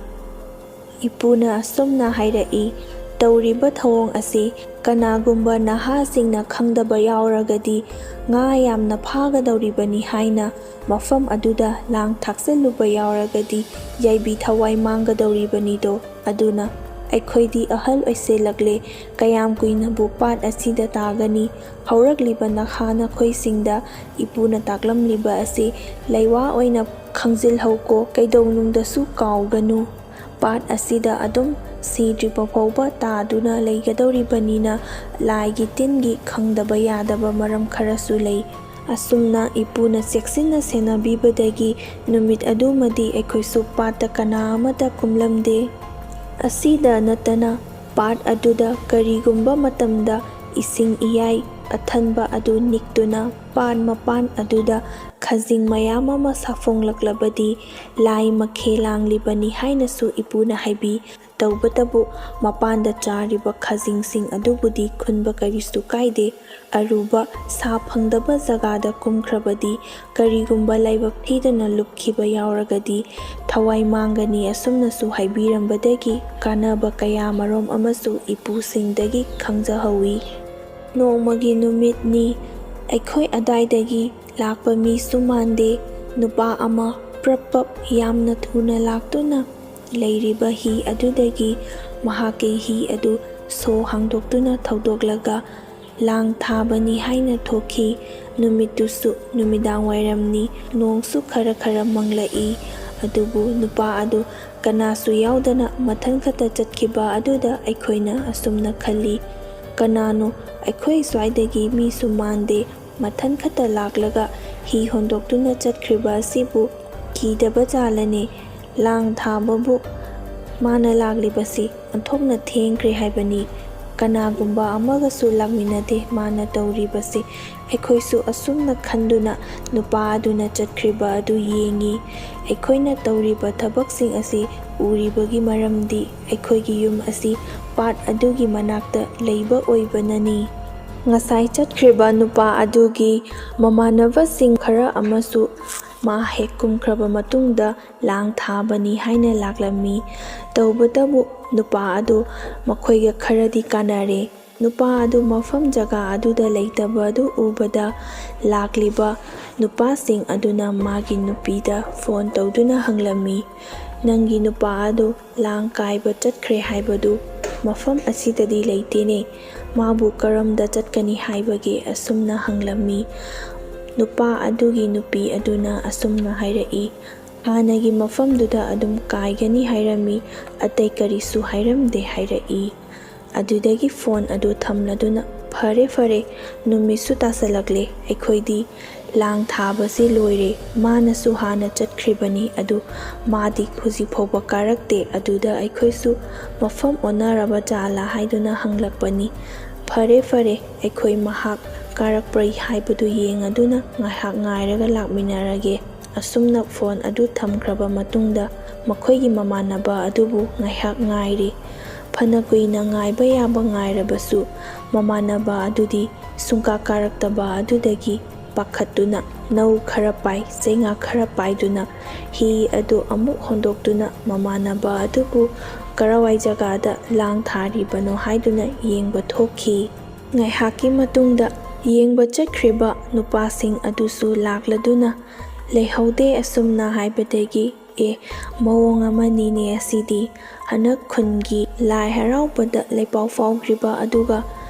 ꯏꯄꯨꯅ ꯑꯁꯨꯝꯅ ꯍꯥꯏꯔꯛꯏ: "ꯇꯧꯔꯤꯕ ꯊꯧꯑꯣꯡ ꯑꯁꯤ ꯀꯅꯥꯒꯨꯝꯕ ꯅꯍꯥꯁꯤꯡꯅ ꯈꯪꯗꯕ ꯌꯥꯎꯔꯒꯗꯤ ꯉꯥ ꯌꯥꯝꯅ ꯐꯥꯒꯗꯧꯔꯤꯕꯅꯤ ꯍꯥꯏꯅ ꯃꯐꯝ ꯑꯗꯨꯗ ꯂꯥꯡ ꯊꯥꯛꯆꯜꯂꯨꯕ ꯌꯥꯎꯔꯒꯗꯤ ꯌꯥꯏꯕꯤ ꯊꯋꯥꯏ ꯃꯥꯡꯒꯗꯧꯔꯤꯕꯅꯤꯗꯣ꯫ ꯑꯗꯨꯅ ꯑꯩꯈꯣꯏꯗꯤ ꯑꯍꯜ ꯑꯣꯏꯁꯤꯜꯂꯛꯂꯦ, ꯀꯌꯥꯝ ꯀꯨꯏꯅꯕꯨ ꯄꯥꯠ ꯑꯁꯤꯗ ꯇꯥꯒꯅꯤ? ꯍꯧꯔꯛꯂꯤꯕ ꯅꯈꯥ ꯅꯈꯣꯏꯁꯤꯡꯗ ꯏꯄꯨꯅ ꯇꯥꯛꯂꯝꯂꯤꯕ ꯑꯁꯤ ꯂꯩꯋꯥ ꯑꯣꯏꯅ ꯈꯪꯖꯤꯜꯍꯧꯀꯣ, ꯀꯩꯗꯧꯅꯨꯡꯗꯁꯨ ꯀꯥꯎꯒꯅꯨ꯫ ꯄꯥꯠ ꯑꯁꯤꯗ ꯑꯗꯨꯝ ꯁꯤꯗ꯭ꯔꯤꯕ ꯐꯥꯎꯕ ꯇꯥꯗꯨꯅ ꯂꯩꯒꯗꯧꯔꯤꯕꯅꯤꯅ ꯂꯥꯏꯒꯤ ꯇꯤꯟꯒꯤ ꯈꯪꯗꯕ ꯌꯥꯗꯕ ꯃꯔꯝ ꯈꯔꯁꯨ ꯂꯩ." ꯑꯁꯨꯝꯅ ꯏꯄꯨꯅ ꯆꯦꯛꯁꯤꯟꯅ ꯁꯦꯟꯅꯕꯤꯕꯗꯒꯤ ꯅꯨꯃꯤꯠ ꯑꯗꯨꯃꯗꯤ ꯑꯩꯈꯣꯏꯁꯨ ꯄꯥꯠꯇ ꯀꯅꯥ ꯑꯃꯠꯇ ꯀꯨꯝꯂꯝꯗꯦ꯫ ꯑꯁꯤꯗ ꯅꯠꯇꯅ ꯄꯥꯠ ꯑꯗꯨꯗ ꯀꯔꯤꯒꯨꯝꯕ ꯃꯇꯝꯗ ꯏꯁꯤꯡ ꯏꯌꯥꯏ ꯑꯊꯟꯕ ꯑꯗꯨ ꯅꯤꯛꯇꯨꯅ ꯄꯥꯠ ꯃꯄꯥꯟ ꯑꯗꯨꯗ ꯈꯖꯤꯡ ꯃꯌꯥꯝ ꯑꯃ ꯁꯥꯐꯣꯡꯂꯛꯂꯕꯗꯤ ꯂꯥꯏ ꯃꯈꯦ ꯂꯥꯡꯂꯤꯕꯅꯤ ꯍꯥꯏꯅꯁꯨ ꯏꯄꯨꯅ ꯍꯥꯏꯕꯤ꯫ ꯇꯧꯕꯇꯕꯨ ꯃꯄꯥꯟꯗ ꯆꯥꯔꯤꯕ ꯈꯖꯤꯡꯁꯤꯡ ꯑꯗꯨꯕꯨꯗꯤ ꯈꯨꯟꯕ ꯀꯔꯤꯁꯨ ꯀꯥꯏꯗꯦ꯫ ꯑꯔꯨꯕ ꯁꯥ ꯐꯪꯗꯕ ꯖꯒꯥꯗ ꯀꯨꯝꯈ꯭ꯔꯕꯗꯤ ꯀꯔꯤꯒꯨꯝꯕ ꯂꯥꯏꯕꯛ ꯊꯤꯗꯨꯅ ꯂꯨꯞꯈꯤꯕ ꯌꯥꯎꯔꯒꯗꯤ ꯊꯋꯥꯏ ꯃꯥꯡꯒꯅꯤ ꯑꯁꯨꯝꯅꯁꯨ ꯍꯥꯏꯕꯤꯔꯝꯕꯗꯒꯤ ꯀꯥꯟꯅꯕ ꯀꯌꯥꯃꯔꯣꯝ ꯑꯃꯁꯨ ꯏꯄꯨꯁꯤꯡꯗꯒꯤ ꯈꯪꯖꯍꯧꯏ꯫ ꯅꯣꯡꯃꯒꯤ ꯅꯨꯃꯤꯠꯅꯤ, ꯑꯩꯈꯣꯏ ꯑꯗꯥꯏꯗꯒꯤ ꯂꯥꯛꯄ ꯃꯤꯁꯨ ꯃꯥꯟꯗꯦ, ꯅꯨꯄꯥ ꯑꯃ ꯄ꯭ꯔꯞ ꯄ꯭ꯔꯞ ꯌꯥꯝꯅ ꯊꯨꯅ ꯂꯥꯛꯇꯨꯅ ꯂꯩꯔꯤꯕ ꯍꯤ ꯑꯗꯨꯗꯒꯤ ꯃꯍꯥꯛꯀꯤ ꯍꯤ ꯑꯗꯨ ꯁꯣ ꯍꯥꯡꯗꯣꯛꯇꯨꯅ ꯊꯧꯗꯣꯛꯂꯒ ꯂꯥꯡ ꯊꯥꯕꯅꯤ ꯍꯥꯏꯅ ꯊꯣꯛꯈꯤ꯫ ꯅꯨꯃꯤꯠꯇꯨꯁꯨ ꯅꯨꯃꯤꯗꯥꯡꯋꯥꯏꯔꯝꯅꯤ, ꯅꯣꯡꯁꯨ ꯈꯔ ꯈꯔ ꯃꯪꯂꯛꯏ꯫ ꯑꯗꯨꯕꯨ ꯅꯨꯄꯥ ꯑꯗꯨ ꯀꯅꯥꯁꯨ ꯌꯥꯎꯗꯅ ꯃꯊꯟꯈꯇ ꯆꯠꯈꯤꯕ ꯑꯗꯨꯗ ꯑꯩꯈꯣꯏꯅ ꯑꯁꯨꯝꯅ ꯈꯜꯂꯤ, ꯀꯅꯥꯅꯣ ꯑꯩꯈꯣꯏ ꯁ꯭ꯋꯥꯏꯗꯒꯤ ꯃꯤꯁꯨ ꯃꯥꯟꯗꯦ, ꯃꯊꯟꯈꯇ ꯂꯥꯛꯂꯒ ꯍꯤ ꯍꯣꯟꯗꯣꯛꯇꯨꯅ ꯆꯠꯈ꯭ꯔꯤꯕ ꯑꯁꯤꯕꯨ ꯀꯤꯗꯕ ꯖꯥꯠꯂꯅꯦ? ꯂꯥꯡ ꯊꯥꯕꯕꯨ ꯃꯥꯅ ꯂꯥꯛꯂꯤꯕꯁꯤ ꯑꯣꯟꯊꯣꯛꯅ ꯊꯦꯡꯈ꯭ꯔꯦ ꯍꯥꯏꯕꯅꯤ꯫ ꯀꯅꯥꯒꯨꯝꯕ ꯑꯃꯒꯁꯨ ꯂꯥꯛꯃꯤꯟꯅꯗꯦ ꯃꯥꯅ ꯇꯧꯔꯤꯕꯁꯤ꯫ ꯑꯩꯈꯣꯏꯁꯨ ꯑꯁꯨꯝꯅ ꯈꯟꯗꯨꯅ ꯅꯨꯄꯥ ꯑꯗꯨꯅ ꯆꯠꯈ꯭ꯔꯤꯕ ꯑꯗꯨ ꯌꯦꯡꯉꯤ꯫ ꯑꯩꯈꯣꯏꯅ ꯇꯧꯔꯤꯕ ꯊꯕꯛꯁꯤꯡ ꯑꯁꯤ ꯎꯔꯤꯕꯒꯤ ꯃꯔꯝꯗꯤ ꯑꯩꯈꯣꯏꯒꯤ ꯌꯨꯝ ꯑꯁꯤ ꯄꯥꯠ ꯑꯗꯨꯒꯤ ꯃꯅꯥꯛꯇ ꯂꯩꯕ ꯑꯣꯏꯕꯅꯅꯤ꯫ ꯉꯁꯥꯏ ꯆꯠꯈ꯭ꯔꯤꯕ ꯅꯨꯄꯥ ꯑꯗꯨꯒꯤ ꯃꯃꯥꯟꯅꯕꯁꯤꯡ ꯈꯔ ꯑꯃꯁꯨ ꯃꯥ ꯍꯦꯛ ꯀꯨꯝꯈ꯭ꯔꯕ ꯃꯇꯨꯡꯗ ꯂꯥꯡ ꯊꯥꯕꯅꯤ ꯍꯥꯏꯅ ꯂꯥꯛꯂꯝꯃꯤ꯫ ꯇꯧꯕꯇꯕꯨ ꯅꯨꯄꯥ ꯑꯗꯨ ꯃꯈꯣꯏꯒ ꯈꯔꯗꯤ ꯀꯥꯟꯅꯔꯦ꯫ ꯅꯨꯄꯥ ꯑꯗꯨ ꯃꯐꯝ ꯖꯒꯥ ꯑꯗꯨꯗ ꯂꯩꯇꯕ ꯑꯗꯨ ꯎꯕꯗ ꯂꯥꯛꯂꯤꯕ ꯅꯨꯄꯥꯁꯤꯡ ꯑꯗꯨꯅ ꯃꯥꯒꯤ ꯅꯨꯄꯤꯗ ꯐꯣꯟ ꯇꯧꯗꯨꯅ ꯍꯪꯂꯝꯃꯤ, ꯅꯪꯒꯤ ꯅꯨꯄꯥ ꯑꯗꯨ ꯂꯥꯡ ꯀꯥꯏꯕ ꯆꯠꯈ꯭ꯔꯦ ꯍꯥꯏꯕꯗꯨ ꯃꯐꯝ ꯑꯁꯤꯗꯗꯤ ꯂꯩꯇꯦꯅꯦ, ꯃꯥꯕꯨ ꯀꯔꯝꯗ ꯆꯠꯀꯅꯤ ꯍꯥꯏꯕꯒꯦ ꯑꯁꯨꯝꯅ ꯍꯪꯂꯝꯃꯤ꯫ ꯅꯨꯄꯥ ꯑꯗꯨꯒꯤ ꯅꯨꯄꯤ ꯑꯗꯨꯅ ꯑꯁꯨꯝꯅ ꯍꯥꯏꯔꯛꯏ, ꯍꯥꯟꯅꯒꯤ ꯃꯐꯝꯗꯨꯗ ꯑꯗꯨꯝ ꯀꯥꯏꯒꯅꯤ ꯍꯥꯏꯔꯝꯃꯤ, ꯑꯇꯩ ꯀꯔꯤꯁꯨ ꯍꯥꯏꯔꯝꯗꯦ ꯍꯥꯏꯔꯛꯏ꯫ ꯑꯗꯨꯗꯒꯤ ꯐꯣꯟ ꯑꯗꯨ ꯊꯝꯂꯗꯨꯅ ꯐꯔꯦ ꯐꯔꯦ, ꯅꯨꯃꯤꯠꯁꯨ ꯇꯥꯁꯜꯂꯛꯂꯦ, ꯑꯩꯈꯣꯏꯗꯤ ꯂꯥꯡ ꯊꯥꯕꯁꯤ ꯂꯣꯏꯔꯦ, ꯃꯥꯅꯁꯨ ꯍꯥꯟꯅ ꯆꯠꯈ꯭ꯔꯤꯕꯅꯤ, ꯑꯗꯨ ꯃꯥꯗꯤ ꯍꯧꯖꯤꯛꯐꯥꯎꯕ ꯀꯥꯔꯛꯇꯦ, ꯑꯗꯨꯗ ꯑꯩꯈꯣꯏꯁꯨ ꯃꯐꯝ ꯑꯣꯟꯅꯔꯕ ꯖꯥꯠꯂꯥ ꯍꯥꯏꯗꯨꯅ ꯍꯪꯂꯛꯄꯅꯤ꯫ ꯐꯔꯦ ꯐꯔꯦ, ꯑꯩꯈꯣꯏ ꯃꯍꯥꯛ ꯀꯥꯔꯛꯄ꯭ꯔꯥ ꯍꯥꯏꯕꯗꯨ ꯌꯦꯡꯉꯗꯨꯅ ꯉꯥꯏꯍꯥꯛ ꯉꯥꯏꯔꯒ ꯂꯥꯛꯃꯤꯟꯅꯔꯒꯦ꯫ ꯑꯁꯨꯝꯅ ꯐꯣꯟ ꯑꯗꯨ ꯊꯝꯈ꯭ꯔꯕ ꯃꯇꯨꯡꯗ ꯃꯈꯣꯏꯒꯤ ꯃꯃꯥꯟꯅꯕ ꯑꯗꯨꯕꯨ ꯉꯥꯏꯍꯥꯛ ꯉꯥꯏꯔꯤ꯫ ꯐꯅ ꯀꯨꯏꯅ ꯉꯥꯏꯕ ꯌꯥꯕ ꯉꯥꯏꯔꯕꯁꯨ ꯃꯃꯥꯟꯅꯕ ꯑꯗꯨꯗꯤ ꯁꯨꯡꯀꯥ ꯀꯥꯔꯛꯇꯕ ꯑꯗꯨꯗꯒꯤ ꯄꯥꯈꯠꯇꯨꯅ ꯅꯧ ꯈꯔ ꯄꯥꯏ, ꯆꯩꯉꯥꯛ ꯈꯔ ꯄꯥꯏꯗꯨꯅ ꯍꯤ ꯑꯗꯨ ꯑꯃꯨꯛ ꯍꯣꯟꯗꯣꯛꯇꯨꯅ ꯃꯃꯥꯟꯅꯕ ꯑꯗꯨꯕꯨ ꯀꯔꯋꯥꯏ ꯖꯒꯥꯗ ꯂꯥꯡ ꯊꯥꯔꯤꯕꯅꯣ ꯍꯥꯏꯗꯨꯅ ꯌꯦꯡꯕ ꯊꯣꯛꯈꯤ꯫ ꯉꯥꯏꯍꯥꯛꯀꯤ ꯃꯇꯨꯡꯗ ꯌꯦꯡꯕ ꯆꯠꯈ꯭ꯔꯤꯕ ꯅꯨꯄꯥꯁꯤꯡ ꯑꯗꯨꯁꯨ ꯂꯥꯛꯂꯗꯨꯅ ꯂꯩꯍꯧꯗꯦ ꯑꯁꯨꯝꯅ ꯍꯥꯏꯕꯗꯒꯤ ꯃꯑꯣꯡ ꯑꯃꯅꯤꯅꯦ ꯑꯁꯤꯗꯤ, ꯍꯟꯗꯛ ꯈꯨꯟꯒꯤ ꯂꯥꯏ ꯍꯔꯥꯎꯕꯗ ꯂꯩꯄꯥꯎ ꯐꯥꯎꯈ꯭ꯔꯤꯕ ꯑꯗꯨꯒ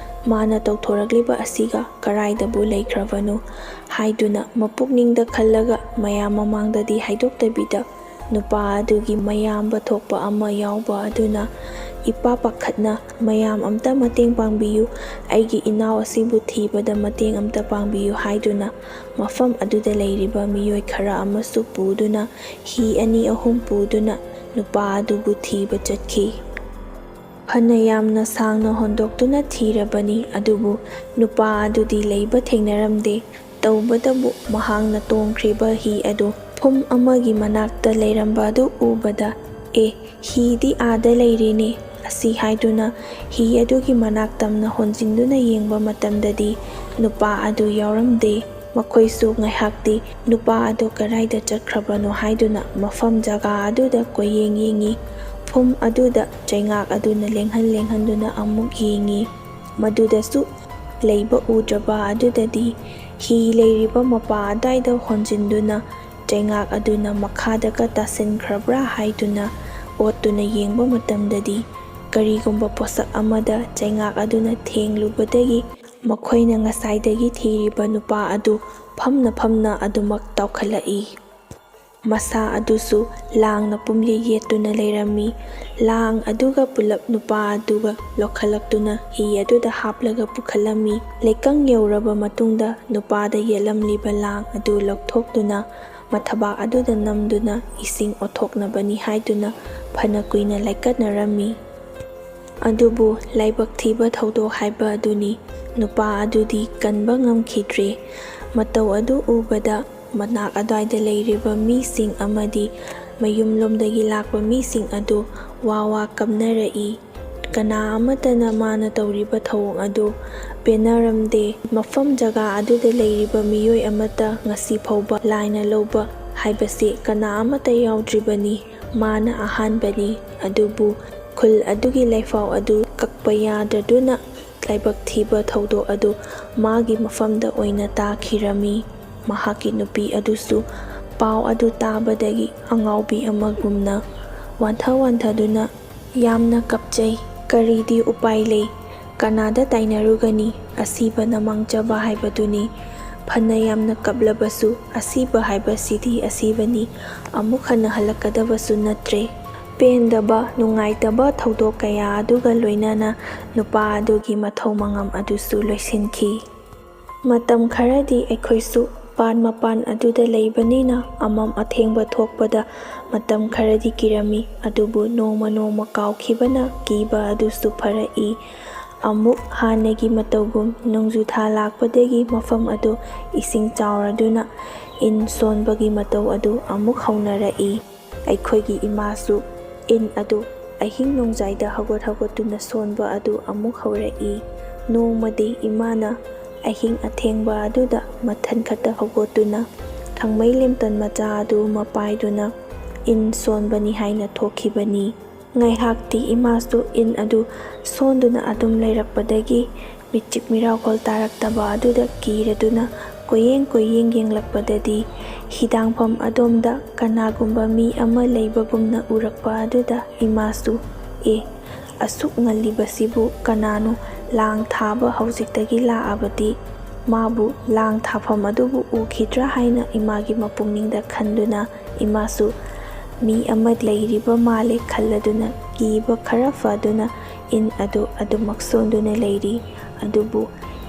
ꯃꯥꯅ ꯇꯧꯊꯣꯔꯛꯂꯤꯕ ꯑꯁꯤꯒ ꯀꯔꯥꯏꯗꯕꯨ ꯂꯩꯈ꯭ꯔꯕꯅꯣ ꯍꯥꯏꯗꯨꯅ ꯃꯄꯨꯛꯅꯤꯡꯗ ꯈꯜꯂꯒ ꯃꯌꯥꯝ ꯃꯃꯥꯡꯗꯗꯤ ꯍꯥꯏꯗꯣꯛꯇꯕꯤꯗ ꯅꯨꯄꯥ ꯑꯗꯨꯒꯤ ꯃꯌꯥꯝꯕ ꯊꯣꯛꯄ ꯑꯃ ꯌꯥꯎꯕ ꯑꯗꯨꯅ ꯏꯄꯥ ꯄꯥꯈꯠꯅ, ꯃꯌꯥꯝ ꯑꯝꯇ ꯃꯇꯦꯡ ꯄꯥꯡꯕꯤꯌꯨ, ꯑꯩꯒꯤ ꯏꯅꯥꯎ ꯑꯁꯤꯕꯨ ꯊꯤꯕꯗ ꯃꯇꯦꯡ ꯑꯝꯇ ꯄꯥꯡꯕꯤꯌꯨ ꯍꯥꯏꯗꯨꯅ ꯃꯐꯝ ꯑꯗꯨꯗ ꯂꯩꯔꯤꯕ ꯃꯤꯑꯣꯏ ꯈꯔ ꯑꯃꯁꯨ ꯄꯨꯗꯨꯅ ꯍꯤ ꯑꯅꯤ ꯑꯍꯨꯝ ꯄꯨꯗꯨꯅ ꯅꯨꯄꯥ ꯑꯗꯨꯕꯨ ꯊꯤꯕ ꯆꯠꯈꯤ꯫ ꯐꯅ ꯌꯥꯝꯅ ꯁꯥꯡꯅ ꯍꯣꯟꯗꯣꯛꯇꯨꯅ ꯊꯤꯔꯕꯅꯤ, ꯑꯗꯨꯕꯨ ꯅꯨꯄꯥ ꯑꯗꯨꯗꯤ ꯂꯩꯕ ꯊꯦꯡꯅꯔꯝꯗꯦ꯫ ꯇꯧꯕꯇꯕꯨ ꯃꯍꯥꯛꯅ ꯇꯣꯡꯈ꯭ꯔꯤꯕ ꯍꯤ ꯑꯗꯨ ꯐꯨꯝ ꯑꯃꯒꯤ ꯃꯅꯥꯛꯇ ꯂꯩꯔꯝꯕ ꯑꯗꯨ ꯎꯕꯗ ꯍꯤꯗꯤ ꯑꯥꯗ ꯂꯩꯔꯦꯅꯦ ꯑꯁꯤ ꯍꯥꯏꯗꯨꯅ ꯍꯤ ꯑꯗꯨꯒꯤ ꯃꯅꯥꯛ ꯇꯝꯅ ꯍꯣꯟꯖꯤꯟꯗꯨꯅ ꯌꯦꯡꯕ ꯃꯇꯝꯗꯗꯤ ꯅꯨꯄꯥ ꯑꯗꯨ ꯌꯥꯎꯔꯝꯗꯦ꯫ ꯃꯈꯣꯏꯁꯨ ꯉꯥꯏꯍꯥꯛꯇꯤ ꯅꯨꯄꯥ ꯑꯗꯨ ꯀꯔꯥꯏꯗ ꯆꯠꯈ꯭ꯔꯕꯅꯣ ꯍꯥꯏꯗꯨꯅ ꯃꯐꯝ ꯖꯒꯥ ꯑꯗꯨꯗ ꯀꯣꯏꯌꯦꯡ ꯌꯦꯡꯉꯤ꯫ ꯐꯨꯝ ꯑꯗꯨꯗ ꯆꯩꯉꯥꯛ ꯑꯗꯨꯅ ꯂꯦꯡꯍꯟ ꯂꯦꯡꯍꯟꯗꯨꯅ ꯑꯃꯨꯛ ꯌꯦꯡꯉꯤ, ꯃꯗꯨꯗꯁꯨ ꯂꯩꯕ ꯎꯗ꯭ꯔꯕ ꯑꯗꯨꯗꯗꯤ ꯍꯤ ꯂꯩꯔꯤꯕ ꯃꯄꯥ ꯑꯗꯨꯋꯥꯏꯗ ꯍꯣꯟꯖꯤꯟꯗꯨꯅ ꯆꯩꯉꯥꯛ ꯑꯗꯨꯅ ꯃꯈꯥꯗꯒ ꯇꯥꯁꯤꯟꯈ꯭ꯔꯕ꯭ꯔꯥ ꯍꯥꯏꯗꯨꯅ ꯑꯣꯠꯇꯨꯅ ꯌꯦꯡꯕ ꯃꯇꯝꯗꯗꯤ ꯀꯔꯤꯒꯨꯝꯕ ꯄꯣꯠꯁꯛ ꯑꯃꯗ ꯆꯩꯉꯥꯛ ꯑꯗꯨꯅ ꯊꯦꯡꯂꯨꯕꯗꯒꯤ ꯃꯈꯣꯏꯅ ꯉꯁꯥꯏꯗꯒꯤ ꯊꯤꯔꯤꯕ ꯅꯨꯄꯥ ꯑꯗꯨ ꯐꯝꯅ ꯐꯝꯅ ꯑꯗꯨꯃꯛ ꯇꯥꯎꯈꯠꯂꯛꯏ꯫ ꯃꯁꯥ ꯑꯗꯨꯁꯨ ꯂꯥꯡꯅ ꯄꯨꯝꯂꯤ ꯌꯦꯠꯇꯨꯅ ꯂꯩꯔꯝꯃꯤ꯫ ꯂꯥꯡ ꯑꯗꯨꯒ ꯄꯨꯂꯞ ꯅꯨꯄꯥ ꯑꯗꯨꯒ ꯂꯧꯈꯠꯂꯛꯇꯨꯅ ꯍꯤ ꯑꯗꯨꯗ ꯍꯥꯞꯂꯒ ꯄꯨꯈꯠꯂꯝꯃꯤ꯫ ꯂꯩꯀꯪ ꯌꯧꯔꯕ ꯃꯇꯨꯡꯗ ꯅꯨꯄꯥꯗ ꯌꯦꯠꯂꯝꯂꯤꯕ ꯂꯥꯡ ꯑꯗꯨ ꯂꯧꯊꯣꯛꯇꯨꯅ ꯃꯊꯕꯥꯛ ꯑꯗꯨꯗ ꯅꯝꯗꯨꯅ ꯏꯁꯤꯡ ꯑꯣꯠꯊꯣꯛꯅꯕꯅꯤ ꯍꯥꯏꯗꯨꯅ ꯐꯅ ꯀꯨꯏꯅ ꯂꯩꯀꯠꯅꯔꯝꯃꯤ꯫ ꯑꯗꯨꯕꯨ ꯂꯥꯏꯕꯛ ꯊꯤꯕ ꯊꯧꯗꯣꯛ ꯍꯥꯏꯕ ꯑꯗꯨꯅꯤ, ꯅꯨꯄꯥ ꯑꯗꯨꯗꯤ ꯀꯟꯕ ꯉꯝꯈꯤꯗ꯭ꯔꯦ꯫ ꯃꯇꯧ ꯑꯗꯨ ꯎꯕꯗ ꯃꯅꯥꯛ ꯑꯗꯨꯋꯥꯏꯗ ꯂꯩꯔꯤꯕ ꯃꯤꯁꯤꯡ ꯑꯃꯗꯤ ꯃꯌꯨꯝꯂꯣꯝꯗꯒꯤ ꯂꯥꯛꯄ ꯃꯤꯁꯤꯡ ꯑꯗꯨ ꯋꯥ ꯋꯥ ꯀꯝꯅꯔꯛꯏ꯫ ꯀꯅꯥ ꯑꯃꯠꯇꯅ ꯃꯥꯅ ꯇꯧꯔꯤꯕ ꯊꯧꯑꯣꯡ ꯑꯗꯨ ꯄꯦꯟꯅꯔꯝꯗꯦ꯫ ꯃꯐꯝ ꯖꯒꯥ ꯑꯗꯨꯗ ꯂꯩꯔꯤꯕ ꯃꯤꯑꯣꯏ ꯑꯃꯠꯇ ꯉꯁꯤ ꯐꯥꯎꯕ ꯂꯥꯏꯅ ꯂꯧꯕ ꯍꯥꯏꯕꯁꯤ ꯀꯅꯥ ꯑꯃꯠꯇ ꯌꯥꯎꯗ꯭ꯔꯤꯕꯅꯤ, ꯃꯥꯅ ꯑꯍꯥꯟꯕꯅꯤ꯫ ꯑꯗꯨꯕꯨ ꯈꯨꯜ ꯑꯗꯨꯒꯤ ꯂꯩꯐꯥꯎ ꯑꯗꯨ ꯀꯛꯄ ꯌꯥꯗ꯭ꯔꯗꯨꯅ ꯂꯥꯏꯕꯛ ꯊꯤꯕ ꯊꯧꯗꯣꯛ ꯑꯗꯨ ꯃꯥꯒꯤ ꯃꯐꯝꯗ ꯑꯣꯏꯅ ꯇꯥꯈꯤꯔꯝꯃꯤ꯫ ꯃꯍꯥꯛꯀꯤ ꯅꯨꯄꯤ ꯑꯗꯨꯁꯨ ꯄꯥꯎ ꯑꯗꯨ ꯇꯥꯕꯗꯒꯤ ꯑꯉꯥꯎꯕꯤ ꯑꯃꯒꯨꯝꯅ ꯋꯥꯟꯊ ꯋꯥꯟꯊꯗꯨꯅ ꯌꯥꯝꯅ ꯀꯞꯆꯩ, ꯀꯔꯤꯗꯤ ꯎꯄꯥꯏ ꯂꯩ, ꯀꯅꯥꯗ ꯇꯥꯏꯅꯔꯨꯒꯅꯤ, ꯑꯁꯤꯕꯅ ꯃꯥꯡꯖꯕ ꯍꯥꯏꯕꯗꯨꯅꯤ꯫ ꯐꯅ ꯌꯥꯝꯅ ꯀꯞꯂꯕꯁꯨ ꯑꯁꯤꯕ ꯍꯥꯏꯕꯁꯤꯗꯤ ꯑꯁꯤꯕꯅꯤ, ꯑꯃꯨꯛ ꯍꯟꯅ ꯍꯜꯂꯛꯀꯗꯕꯁꯨ ꯅꯠꯇ꯭ꯔꯦ꯫ ꯄꯦꯟꯗꯕ, ꯅꯨꯡꯉꯥꯏꯇꯕ ꯊꯧꯗꯣꯛ ꯀꯌꯥ ꯑꯗꯨꯒ ꯂꯣꯏꯅꯅ ꯅꯨꯄꯥ ꯑꯗꯨꯒꯤ ꯃꯊꯧ ꯃꯉꯝ ꯑꯗꯨꯁꯨ ꯂꯣꯏꯁꯤꯟꯈꯤ꯫ ꯃꯇꯝ ꯈꯔꯗꯤ ꯑꯩꯈꯣꯏꯁꯨ ꯄꯥꯠ ꯃꯄꯥꯟ ꯑꯗꯨꯗ ꯂꯩꯕꯅꯤꯅ ꯑꯃꯝ ꯑꯊꯦꯡꯕ ꯊꯣꯛꯄꯗ ꯃꯇꯝ ꯈꯔꯗꯤ ꯀꯤꯔꯝꯃꯤ, ꯑꯗꯨꯕꯨ ꯅꯣꯡꯃ ꯅꯣꯡꯃ ꯀꯥꯎꯈꯤꯕꯅ ꯀꯤꯕ ꯑꯗꯨꯁꯨ ꯐꯔꯛꯏ꯫ ꯑꯃꯨꯛ ꯍꯥꯟꯅꯒꯤ ꯃꯇꯧꯒꯨꯝ ꯅꯣꯡꯖꯨꯊꯥ ꯂꯥꯛꯄꯗꯒꯤ ꯃꯐꯝ ꯑꯗꯨ ꯏꯁꯤꯡ ꯆꯥꯎꯔꯗꯨꯅ ꯏꯟ ꯁꯣꯟꯕꯒꯤ ꯃꯇꯧ ꯑꯗꯨ ꯑꯃꯨꯛ ꯍꯧꯅꯔꯛꯏ꯫ ꯑꯩꯈꯣꯏꯒꯤ ꯏꯃꯥꯁꯨ ꯏꯟ ꯑꯗꯨ ꯑꯍꯤꯡ ꯅꯣꯡꯖꯥꯏꯗ ꯍꯧꯒꯠꯇꯨꯅ ꯁꯣꯟꯕ ꯑꯗꯨ ꯑꯃꯨꯛ ꯍꯧꯔꯛꯏ꯫ ꯅꯣꯡꯃꯗꯤ ꯏꯃꯥꯅ ꯑꯍꯤꯡ ꯑꯊꯦꯡꯕ ꯑꯗꯨꯗ ꯃꯊꯟ ꯈꯛꯇ ꯍꯧꯒꯠꯇꯨꯅ ꯊꯥꯡꯃꯩ ꯂꯦꯝꯇꯟ ꯃꯆꯥ ꯑꯗꯨ ꯄꯥꯏꯗꯨꯅ ꯏꯟ ꯁꯣꯟꯕꯅꯤ ꯍꯥꯏꯅ ꯊꯣꯛꯈꯤꯕꯅꯤ꯫ ꯉꯥꯏꯍꯥꯛꯇꯤ ꯏꯃꯥꯁꯨ ꯏꯟ ꯑꯗꯨ ꯁꯣꯟꯗꯨꯅ ꯑꯗꯨꯝ ꯂꯩꯔꯛꯄꯗꯒꯤ ꯃꯤꯠꯆꯤꯛ ꯃꯤꯔꯥꯎꯈꯣꯜ ꯇꯥꯔꯛꯇꯕ ꯑꯗꯨꯗ ꯀꯤꯔꯗꯨꯅ ꯀꯣꯏꯌꯦꯡ ꯌꯦꯡꯂꯛꯄꯗꯗꯤ ꯍꯤꯗꯥꯡꯐꯝ ꯑꯗꯣꯝꯗ ꯀꯅꯥꯒꯨꯝꯕ ꯃꯤ ꯑꯃ ꯂꯩꯕꯒꯨꯝꯅ ꯎꯔꯛꯄ ꯑꯗꯨꯗ ꯏꯃꯥꯁꯨ ꯑꯁꯨꯛ ꯉꯜꯂꯤꯕꯁꯤꯕꯨ ꯀꯅꯥꯅꯣ ꯂꯥꯡ ꯊꯥꯕ ꯍꯧꯖꯤꯛꯇꯒꯤ ꯂꯥꯛꯑꯕꯗꯤ ꯃꯥꯕꯨ ꯂꯥꯡ ꯊꯥꯐꯝ ꯑꯗꯨꯕꯨ ꯎꯈꯤꯗ꯭ꯔꯥ ꯍꯥꯏꯅ ꯏꯃꯥꯒꯤ ꯃꯄꯨꯛꯅꯤꯡꯗ ꯈꯟꯗꯨꯅ ꯏꯃꯥꯁꯨ ꯃꯤ ꯑꯃ ꯂꯩꯔꯤꯕ ꯃꯥꯜꯂꯦ ꯈꯜꯂꯗꯨꯅ ꯀꯤꯕ ꯈꯔ ꯐꯗꯨꯅ ꯏꯟ ꯑꯗꯨ ꯑꯗꯨꯃꯛ ꯁꯣꯟꯗꯨꯅ ꯂꯩꯔꯤ꯫ ꯑꯗꯨꯕꯨ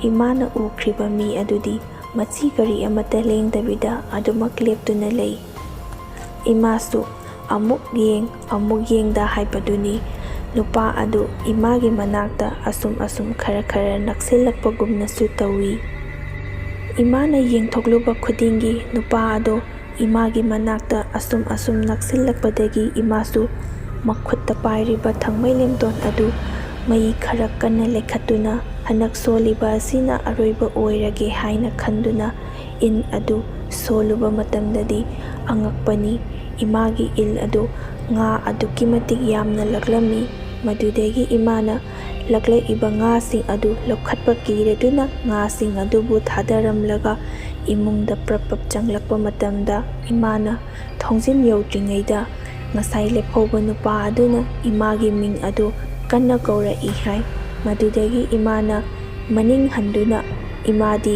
ꯏꯃꯥꯅ ꯎꯈ꯭ꯔꯤꯕ ꯃꯤ ꯑꯗꯨꯗꯤ ꯃꯆꯤ ꯀꯔꯤ ꯑꯃꯠꯇ ꯂꯦꯡꯗꯕꯤꯗ ꯑꯗꯨꯃꯛ ꯂꯦꯞꯇꯨꯅ ꯂꯩ꯫ ꯏꯃꯥꯁꯨ ꯑꯃꯨꯛ ꯌꯦꯡꯗ ꯍꯥꯏꯕꯗꯨꯅꯤ꯫ ꯅꯨꯄꯥ ꯑꯗꯨ ꯏꯃꯥꯒꯤ ꯃꯅꯥꯛꯇ ꯑꯁꯨꯝ ꯈꯔ ꯅꯛꯁꯤꯜꯂꯛꯄꯒꯨꯝꯅꯁꯨ ꯇꯧꯏ꯫ ꯏꯃꯥꯅ ꯌꯦꯡꯊꯣꯛꯂꯨꯕ ꯈꯨꯗꯤꯡꯒꯤ ꯅꯨꯄꯥ ꯑꯗꯨ ꯏꯃꯥꯒꯤ ꯃꯅꯥꯛꯇ ꯑꯁꯨꯝ ꯅꯛꯁꯤꯜꯂꯛꯄꯗꯒꯤ ꯏꯃꯥꯁꯨ ꯃꯈꯨꯠꯇ ꯄꯥꯏꯔꯤꯕ ꯊꯥꯡꯃꯩ ꯂꯦꯝꯇꯣꯟ ꯑꯗꯨ ꯃꯩ ꯈꯔ ꯀꯟꯅ ꯂꯩꯈꯠꯇꯨꯅ ꯍꯟꯗꯛ ꯁꯣꯜꯂꯤꯕ ꯑꯁꯤꯅ ꯑꯔꯣꯏꯕ ꯑꯣꯏꯔꯒꯦ ꯍꯥꯏꯅ ꯈꯟꯗꯨꯅ ꯏꯟ ꯑꯗꯨ ꯁꯣꯜꯂꯨꯕ ꯃꯇꯝꯗꯗꯤ ꯑꯉꯛꯄꯅꯤ, ꯏꯃꯥꯒꯤ ꯏꯜ ꯑꯗꯨ ꯉꯥ ꯑꯗꯨꯛꯀꯤ ꯃꯇꯤꯛ ꯌꯥꯝꯅ ꯂꯛꯂꯝꯃꯤ꯫ ꯃꯗꯨꯗꯒꯤ ꯏꯃꯥꯅ ꯂꯛꯂꯛꯏꯕ ꯉꯥꯁꯤꯡ ꯑꯗꯨ ꯂꯧꯈꯠꯄ ꯀꯤꯔꯗꯨꯅ ꯉꯥꯁꯤꯡ ꯑꯗꯨꯕꯨ ꯊꯥꯗꯔꯝꯂꯒ ꯏꯃꯨꯡꯗ ꯄ꯭ꯔꯞ ꯆꯪꯂꯛꯄ ꯃꯇꯝꯗ ꯏꯃꯥꯅ ꯊꯣꯡꯖꯤꯟ ꯌꯧꯗ꯭ꯔꯤꯉꯩꯗ ꯉꯁꯥꯏ ꯂꯦꯞꯍꯧꯕ ꯅꯨꯄꯥ ꯑꯗꯨꯅ ꯏꯃꯥꯒꯤ ꯃꯤꯡ ꯑꯗꯨ ꯀꯟꯅ ꯀꯧꯔꯛꯏ ꯍꯥꯏ꯫ ꯃꯗꯨꯗꯒꯤ ꯏꯃꯥꯅ ꯃꯅꯤꯡ ꯍꯟꯗꯨꯅ ꯏꯃꯥꯗꯤ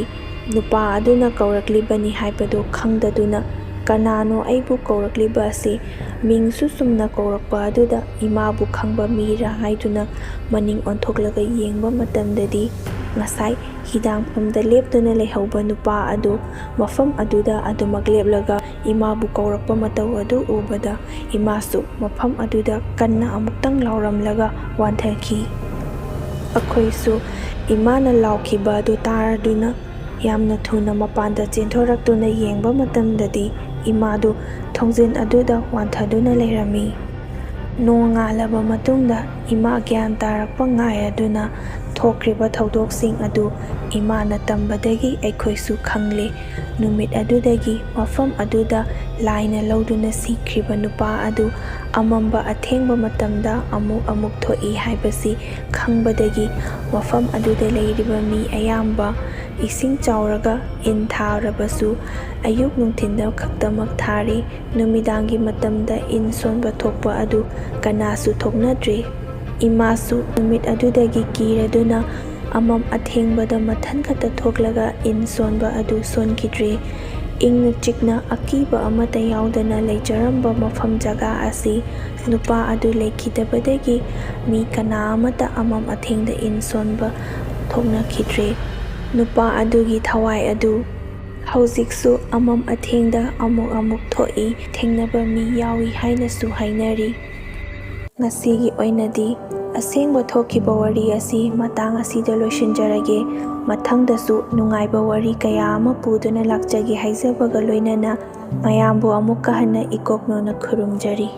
ꯅꯨꯄꯥ ꯑꯗꯨꯅ ꯀꯧꯔꯛꯂꯤꯕꯅꯤ ꯍꯥꯏꯕꯗꯨ ꯈꯪꯗꯗꯨꯅ ꯀꯅꯥꯅꯣ ꯑꯩꯕꯨ ꯀꯧꯔꯛꯂꯤꯕ ꯑꯁꯤ, ꯃꯤꯡꯁꯨ ꯆꯨꯝꯅ ꯀꯧꯔꯛꯄ ꯑꯗꯨꯗ ꯏꯃꯥꯕꯨ ꯈꯪꯕ ꯃꯤꯔꯥ ꯍꯥꯏꯗꯨꯅ ꯃꯅꯤꯡ ꯑꯣꯟꯊꯣꯛꯂꯒ ꯌꯦꯡꯕ ꯃꯇꯝꯗꯗꯤ ꯉꯁꯥꯏ ꯍꯤꯗꯥꯡꯐꯝꯗ ꯂꯦꯞꯇꯨꯅ ꯂꯩꯍꯧꯕ ꯅꯨꯄꯥ ꯑꯗꯨ ꯃꯐꯝ ꯑꯗꯨꯗ ꯑꯗꯨꯃꯛ লেꯞꯂꯒ ꯏꯃꯥꯕꯨ ꯀꯧꯔꯛꯄ ꯃꯇꯧ ꯑꯗꯨ ꯎꯕꯗ ꯏꯃꯥꯁꯨ ꯃꯐꯝ ꯑꯗꯨꯗ ꯀꯟꯅ ꯑꯃꯨꯛꯇꯪ ꯂꯥꯎꯔꯝꯂꯒ ꯋꯥꯟꯊꯈꯤ꯫ ꯑꯩꯈꯣꯏꯁꯨ ꯏꯃꯥꯅ ꯂꯥꯎꯈꯤꯕ ꯑꯗꯨ ꯇꯥꯔꯗꯨꯅ ꯌꯥꯝꯅ ꯊꯨꯅ ꯃꯄꯥꯟꯗ ꯆꯦꯟꯊꯣꯔꯛꯇꯨꯅ ꯌꯦꯡꯕ ꯃꯇꯝꯗꯗꯤ ꯏꯃꯥꯗꯨ ꯊꯣꯡꯖꯤꯟ ꯑꯗꯨꯗ ꯋꯥꯟꯊꯗꯨꯅ ꯂꯩꯔꯝꯃꯤ꯫ ꯅꯣꯡꯉꯥꯜꯂꯕ ꯃꯇꯨꯡꯗ ꯏꯃꯥ ꯒ꯭ꯌꯥꯟ ꯇꯥꯔꯛꯄ ꯉꯥꯏꯔꯗꯨꯅ ꯊꯣꯛꯈ꯭ꯔꯤꯕ ꯊꯧꯗꯣꯛꯁꯤꯡ ꯑꯗꯨ ꯏꯃꯥꯅ ꯇꯝꯕꯗꯒꯤ ꯑꯩꯈꯣꯏꯁꯨ ꯈꯪꯂꯦ꯫ ꯅꯨꯃꯤꯠ ꯑꯗꯨꯗꯒꯤ ꯃꯐꯝ ꯑꯗꯨꯗ ꯂꯥꯏꯅ ꯂꯧꯗꯨꯅ ꯁꯤꯈ꯭ꯔꯤꯕ ꯅꯨꯄꯥ ꯑꯗꯨ ꯑꯃꯝꯕ ꯑꯊꯦꯡꯕ ꯃꯇꯝꯗ ꯑꯃꯨꯛ ꯊꯣꯛꯏ ꯍꯥꯏꯕꯁꯤ ꯈꯪꯕꯗꯒꯤ ꯃꯐꯝ ꯑꯗꯨꯗ ꯂꯩꯔꯤꯕ ꯃꯤ ꯑꯌꯥꯝꯕ ꯏꯁꯤꯡ ꯆꯥꯎꯔꯒ ꯏꯟ ꯊꯥꯔꯕꯁꯨ ꯑꯌꯨꯛ ꯅꯨꯡꯊꯤꯟꯗ ꯈꯛꯇꯃꯛ ꯊꯥꯔꯤ, ꯅꯨꯃꯤꯗꯥꯡꯒꯤ ꯃꯇꯝꯗ ꯏꯟ ꯁꯣꯟꯕ ꯊꯣꯛꯄ ꯑꯗꯨ ꯀꯅꯥꯁꯨ ꯊꯣꯛꯅꯗ꯭ꯔꯦ꯫ ꯏꯃꯥꯁꯨ ꯅꯨꯃꯤꯠ ꯑꯗꯨꯗꯒꯤ ꯀꯤꯔꯗꯨꯅ ꯑꯃꯝ ꯑꯊꯦꯡꯕꯗ ꯃꯊꯟ ꯈꯛꯇ ꯊꯣꯛꯂꯒ ꯏꯟ ꯁꯣꯟꯕ ꯑꯗꯨ ꯁꯣꯟꯈꯤꯗ꯭ꯔꯦ꯫ ꯏꯪꯅ ꯆꯤꯛꯅ ꯑꯀꯤꯕ ꯑꯃꯠꯇ ꯌꯥꯎꯗꯅ ꯂꯩꯖꯔꯝꯕ ꯃꯐꯝ ꯖꯒꯥ ꯑꯁꯤ ꯅꯨꯄꯥ ꯑꯗꯨ ꯂꯩꯈꯤꯗꯕꯗꯒꯤ ꯃꯤ ꯀꯅꯥ ꯑꯃꯠꯇ ꯑꯃꯝ ꯑꯊꯦꯡꯗ ꯏꯟ ꯁꯣꯟꯕ ꯊꯣꯛꯅꯈꯤꯗ꯭ꯔꯦ꯫ ꯅꯨꯄꯥ ꯑꯗꯨꯒꯤ ꯊꯋꯥꯏ ꯑꯗꯨ ꯍꯧꯖꯤꯛꯁꯨ ꯑꯃꯝ ꯑꯊꯦꯡꯗ ꯑꯃꯨꯛ ꯊꯣꯛꯏ, ꯊꯦꯡꯅꯕ ꯃꯤ ꯌꯥꯎꯏ ꯍꯥꯏꯅꯁꯨ ꯍꯥꯏꯅꯔꯤ꯫ ꯉꯁꯤꯒꯤ ꯑꯣꯏꯅꯗꯤ ꯑꯁꯦꯡꯕ ꯊꯣꯛꯈꯤꯕ ꯋꯥꯔꯤ ꯑꯁꯤ ꯃꯇꯥꯡ ꯑꯁꯤꯗ ꯂꯣꯏꯁꯤꯟꯖꯔꯒꯦ꯫ ꯃꯊꯪꯗꯁꯨ ꯅꯨꯡꯉꯥꯏꯕ ꯋꯥꯔꯤ ꯀꯌꯥ ꯑꯃ ꯄꯨꯗꯨꯅ ꯂꯥꯛꯆꯒꯦ ꯍꯥꯏꯖꯕꯒ ꯂꯣꯏꯅꯅ ꯃꯌꯥꯝꯕꯨ ꯑꯃꯨꯛꯀ ꯍꯟꯅ ꯏꯀꯣꯛꯅꯣꯅ ꯈꯨꯔꯨꯝꯖꯔꯤ꯫